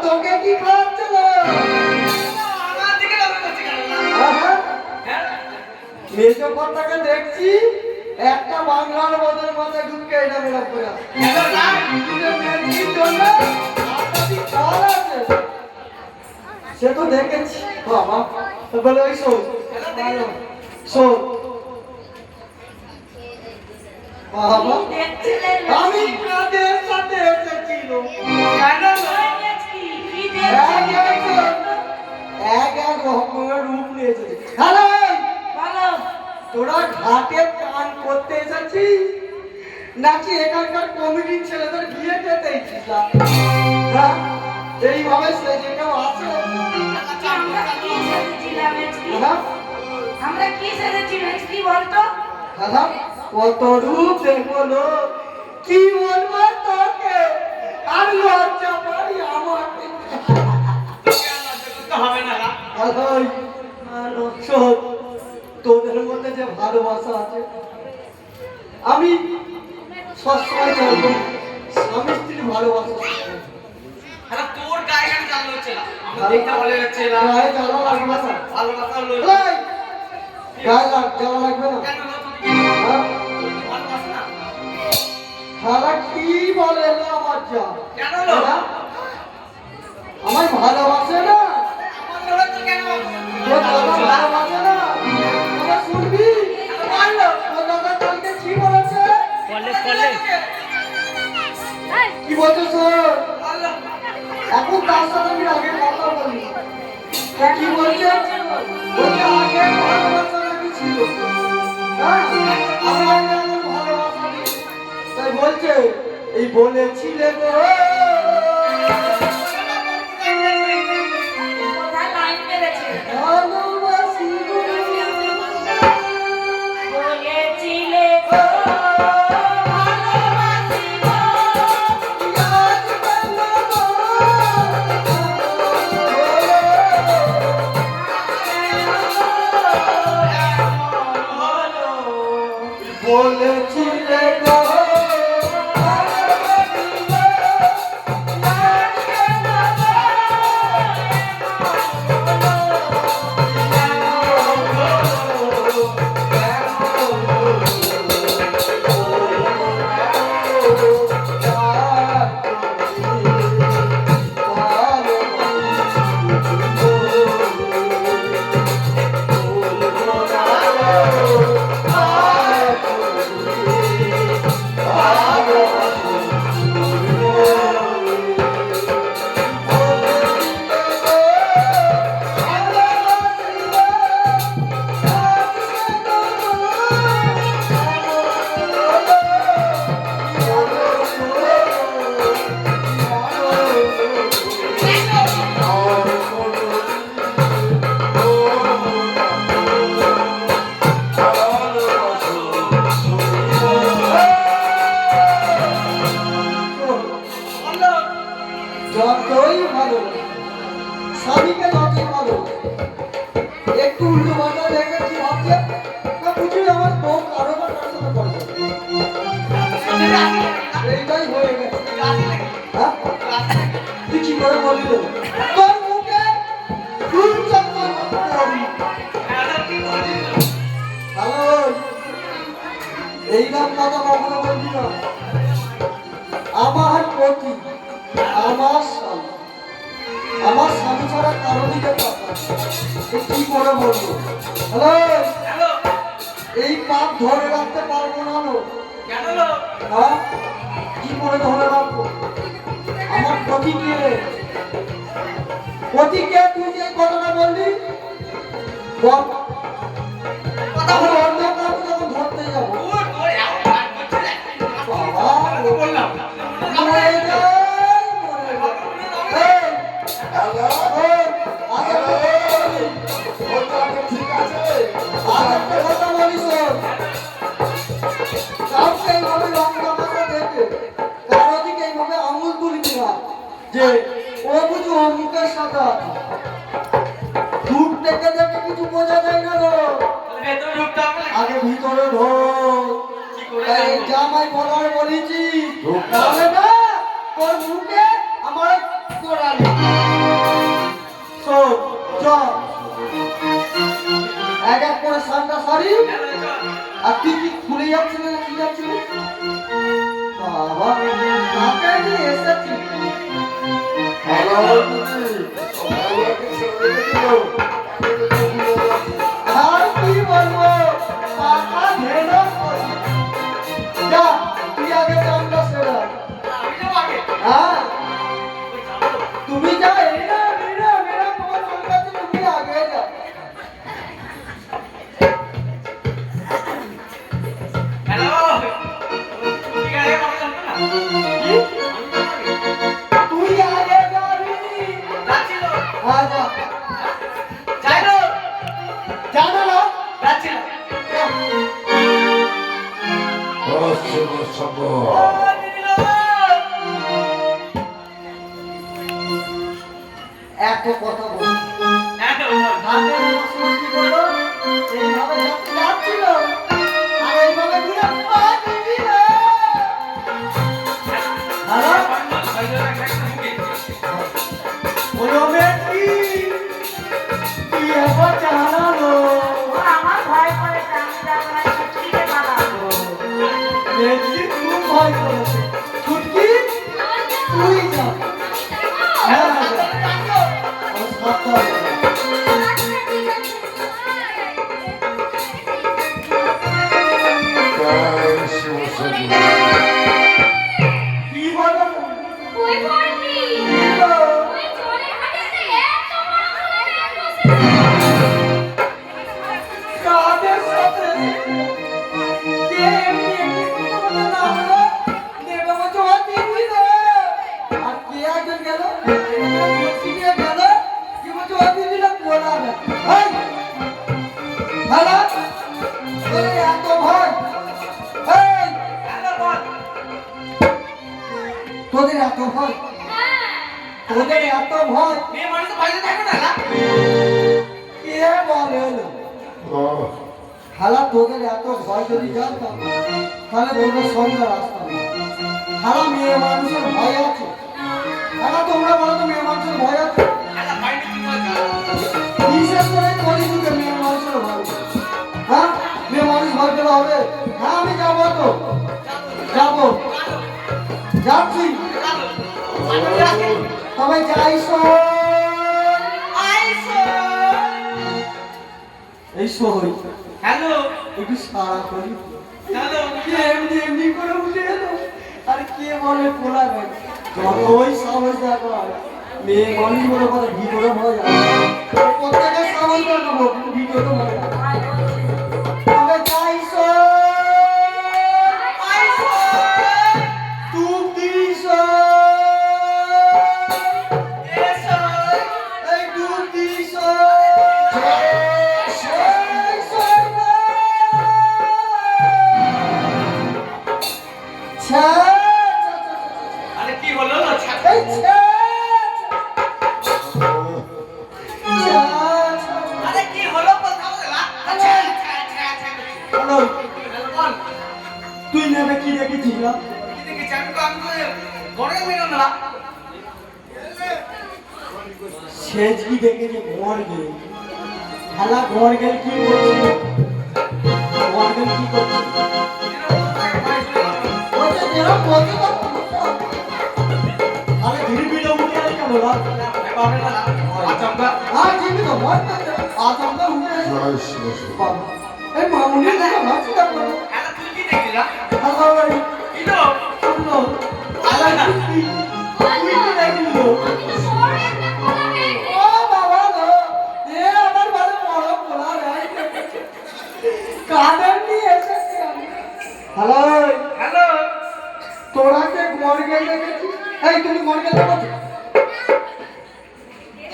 তোকে কি খাওয়াচ্ছিল? দেখছি একটা বাংলার মদের মাথায় ঢুকে এটা মেরা করে সে তো দেখেছি বাবা বলে ওই শোন শোন বাবা আমি কাদের সাথে এসেছিল এক এক রকমের রূপ নিয়েছে। হ্যালো তোরা ঘাটে পান করতে এসেছিস নাকি এখানকার কমিটির ছেলেদের বিয়ে খেতে এসেছিস? হ্যাঁ এইভাবে সে যে কেউ আছে আমরা কি সেজেছিলাম কি বলতো দাদা কত রূপ দেখলো কি বলবো তোকে আর লজ্জা পাই আমাকে হবে না শোন তোদের মধ্যে যে ভালোবাসা আছে আমি সবসময় চাইবো স্বামী স্ত্রীর ভালোবাসা। আরে তোর গায়ে কেন জ্বালা হচ্ছে না? আমরা দেখতে ভালো লাগছে না। গায়ে জ্বালা লাগবে না। ভালোবাসা হলো। এই গায়ে জ্বালা লাগবে না। কেন হলো তুমি? হ্যাঁ? ভালোবাসা না? খালা কি বলে না আমার যা? কেন হলো? আমায় ভালোবাসে না? আমার হলো তো কেন? ও দাদা ভালোবাসে না? আমার শুনবি? বললো ও দাদা কালকে কি বলেছে? বলে কি বলছো স্যার? বললো এখন তার সাথে আমি আগে কথা বলি। কি বলছে? বলছে আগে ভালোবাসা নাকি ছিল। হ্যাঁ? আমরা এখন ভালোবাসা নেই। তাই বলছে এই বলেছিলে গো কোথায় লাইন মেরেছে ভালোবাসি গো বলেছিলে গো ভালোবাসি গো ইয়াদ করো গো বলেছিলে গো যতই ভালো স্বামীকে যতই ভালো একটু উল্টো পাল্টা দেখে কি ভাবছে না বুঝি আমার বউ কারো বা কার সাথে করবে এইটাই হয়ে গেছে। হ্যাঁ? তুই কি করে বললি তো? তোর মুখে দুধ চামচ পড়ি। হ্যালো এই নাম কথা কখনো বলবি না। আমার পতি আমার স্বামী আমার স্বামী ছাড়া কারো দিকে কি করে বলবো? হ্যালো এই পাপ ধরে রাখতে পারবো না লো। কেন হলো? হ্যাঁ কি করে ধরে রাখবো? আমার পতিকে পতিকে তুই যে কথাটা বললি বল কথা আমি বলো। অন্য কাউকে যখন ধরতে যাবো তোর তোর এত কাজ করছে না। বাবা তো বললাম। মরে যাই, মরে যাই। এই, হ্যালো, এই, আজ একটা কথা বলি। আজ একটা কথা বলি শোন। কাউকে এইভাবে রং তামাশা দেখে কারো দিকে এইভাবে আঙুল তুলবি না যে ও বুঝি অমুকের সাথে আছে। দূর থেকে দেখে কিছু বোঝা যায় না গো। ভেতরে ঢুকতে হবে না। আগে ভিতরে ঢোক। কি করে তাই যাবো? জামাই বলার বলেছি তাহলে না তোর মুখে আমার কোড়ালি শোন চ এক এক করে সাতটা শাড়ি চল, চল। আর তুই কি খুলে যাচ্ছিল না কি যাচ্ছিল বাবা কাকে নিয়ে এসেছি আর কি বলবো পাকা ভেড়া যা তুই আগে জানলা সেরা আমি যাবো আগে। হ্যাঁ ওই যাবো। তুমি যা এরা মেরা মেরা তোমার সঙ্গে আছে, তুমি আগে যাও হ্যালো। ঠিক আছে, কথা জানতো না? কি? তুই আগে যাবি যাচ্ছিল। হ্যাঁ যা যাই তো। জানো না যাচ্ছিল। যা। ও, দিদি গো। এত কথা বল হ্যাঁ, তো বল। হাতে সময় কি করলো এইভাবে যাচ্ছে যাচ্ছিল আর এইভাবে ঘুরে পা দিল হ্যালো বলো বেটি কি এবার জানালো ও আমার ভয় করে আমি যাবো না ছুটকিকে পালাবো। বেটি খুব ভয় করেছে ছুটকি তুই যা হ্যাঁ যা ও সাবধান কি বলো কই পড়বি? বলো ওই চোরের হাড়িতে এত বড় করে ব্যাগ বসেছে। কাদের সাথে কে এমনি এমনি কথা নামলো দেবে মতো হাতি দিল আর কে একজন গেল সিনিয়ে গেল কি মতো হাতি দিল বলা না এই ভালো তোরে এত ভয় এই হ্যালো, বল। তোদের এত ভয় হ্যাঁ, তোদের এত ভয় মেয়ে মানুষ তো বাড়িতে থাকবে না, না? কে বলে হলো হালা তোদের এত ভয় যদি জানতাম তাহলে তোদের সঙ্গে আসতাম না। হালা মেয়ে মানুষের ভয় আছে হালা তোমরা বলো তো মেয়ে মানুষের ভয় আছে হ্যালো, বাড়িতে কি বলছো? বিশেষ করে কলিযুগে মেয়ে মানুষের ভয় হ্যাঁ মেয়ে মানুষ ভয় পেলে হবে হ্যাঁ আমি যাবো তো যাবো যাচ্ছি চলো। আমি রাখি। তবে যাইছো আইসো। এই সই হ্যালো, একটু সারা করি হ্যালো। কে এমনি এমনি করে উঠে এলো আর কে বলে পোলা গান যতই সাহস দেখো মেয়ে মানুষ বলে কথা ভিতরে ভয় যায় প্রত্যেকের সাহস দেখাবো কিন্তু ভিতরে ভয় যায় তবে যাইছো আইসো। তুম দিছো এসো। এই তুম দিছো আরে কি হলো? আরে কি হলো? কথা বলে না? আচ্ছা, আচ্ছা, আচ্ছা, আচ্ছা। হ্যালো, বল। তুই নেবে কি দেখেছিস না কি দেখেছি? আমি তো ঘরে বেরোনো না। সেজ কি দেখেছে ঘর গেল খেলা ঘর গেল কি করছে ঘর গেল কি করছে বলছে যেরকম বলছে আরে ধীরে ধীরে উঠে আই কেন না হ্যাঁ ঠিকই তো ভয় পেতে আচমকা উঠে আসে বাবা এই মামুনি না নাচি না করো হ্যালো, তুই কি দেখলি না? হ্যালো ভাই কি তো? শুনো আরে তুই কি দেখলি তো চোরের একটা খোলা ব্যাগ ও বাবা গো এ আমার বাড়ি বড় পোলা ভাই কাদের নিয়ে এসেছি আমি হ্যালো হ্যালো। তোরা কে মর্গেল দেখেছিস এই তুমি মর্গেল দেখেছো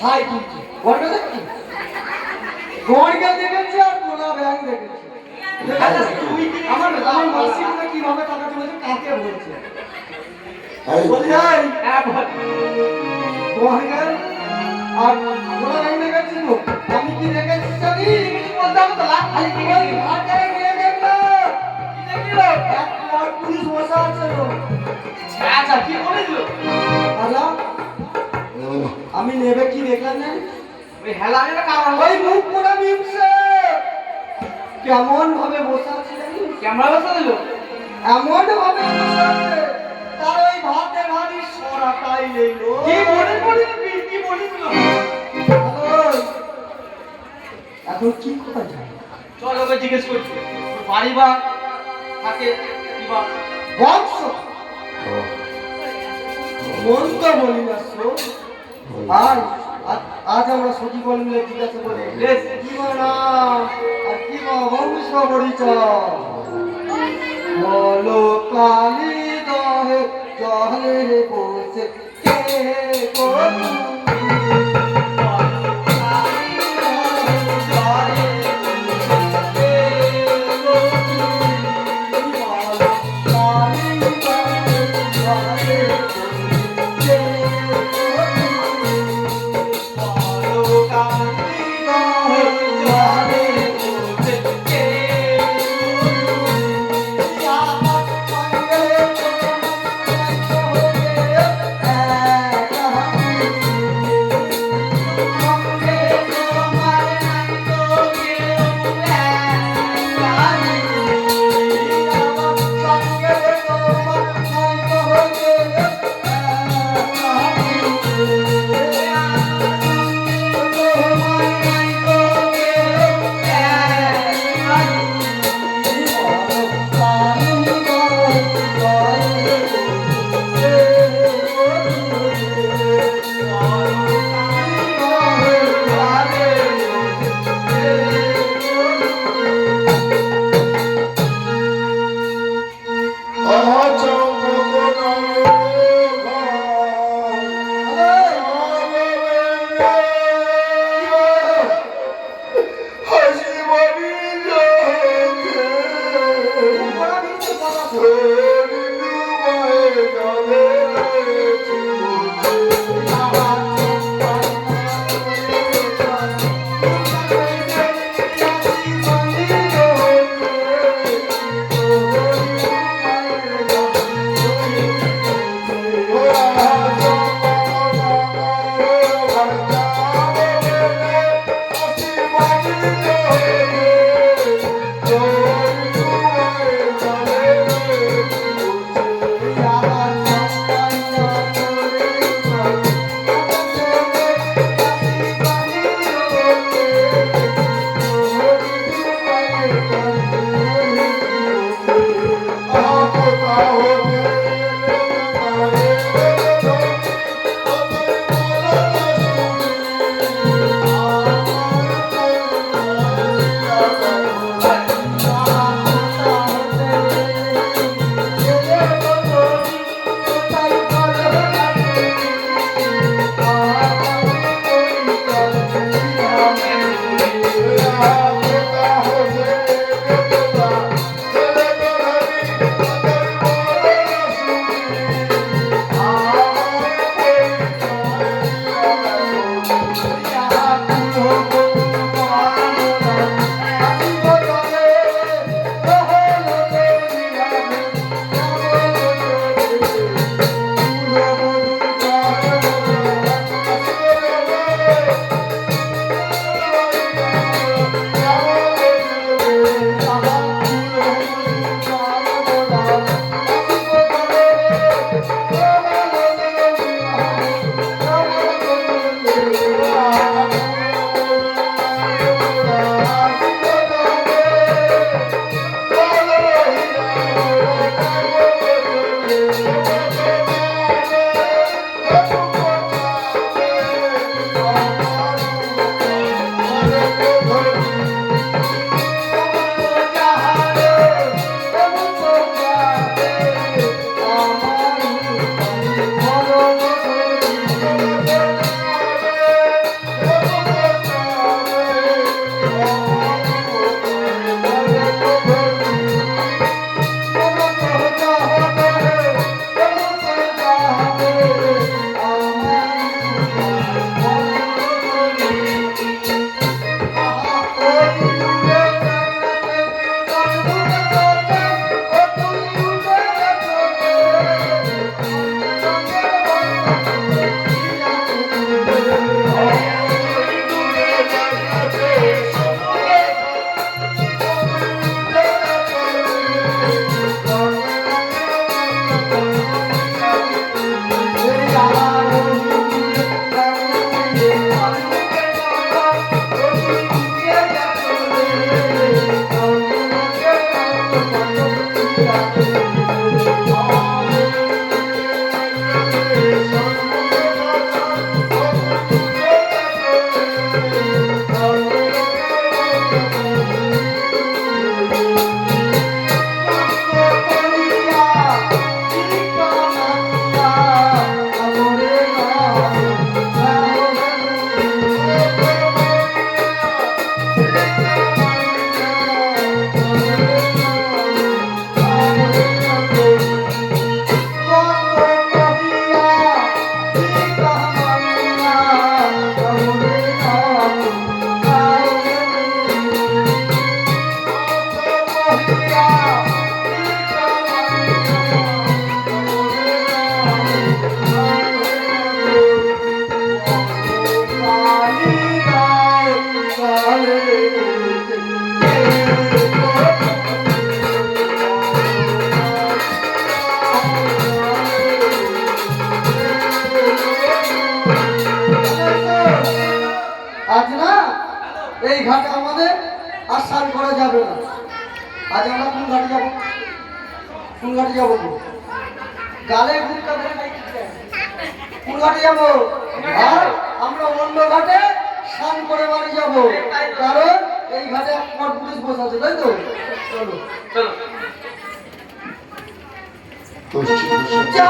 হাই তুমি মর্গেল দেখেছো মর্গেল দেখেছি আর পোলা ব্যাগ দেখেছি আমার আমার মাসিমা কিভাবে টাকা তুলেছে কাকে বলছে বলি এই হ্যাঁ, বল। মর্গেল আর পোলা ব্যাগ দেখেছি তো আমি কি দেখেছি জানি বলতে হবে তো, লাখ খালি কি ওই দেখলি? ঘাটে গিয়ে দেখলাম কি দেখলি রে? এক পর পুলিশ বসা আছে তো আচ্ছা, কি বলেছিল? আচ্ছা আমি নেবে কি দেখলাম জানি ওই হেলা আমি না কামড় ওই মুখ পোড়া মিমসে কেমন ভাবে বসে আছে জানি ক্যামেরা বসা দিল এমন ভাবে বসাচ্ছে, তার ওই ভাতে ভারী সরাটাই এলো। কি বলিস কি বলিস ওই, এখন কি কথা জানি? চল ওকে জিজ্ঞেস করছি ওর বাড়ি বা থাকে কি বা বংশ মন তো বলি না শো। আজ আমরা সখী বল মিলে জিজ্ঞাসা করি বেশ। কি না আর কি বংশ পরিচয় বলো কালী দহে জলে বসে কে গো তুমি? বলো কালী দহে জলে বসে কে গো তুমি? বলো কালী দহে জলে বসে কে গো তুমি? বলো কালী দহে জলে বসে কে গো তুমি? আজ না এই ঘাটে আমাদের আর স্নান করা যাবে না। আজ আমরা কোন ঘাটে যাবো? কোন ঘাটে যাবো? গালে ঘুরতে কোন ঘাটে যাবো? আর আমরা অন্য ঘাটে স্নান করে বাড়ি যাবো, কারণ এই ঘাটে আমার পুলিশ বসে আছে, তাই তো? চলো চলো যা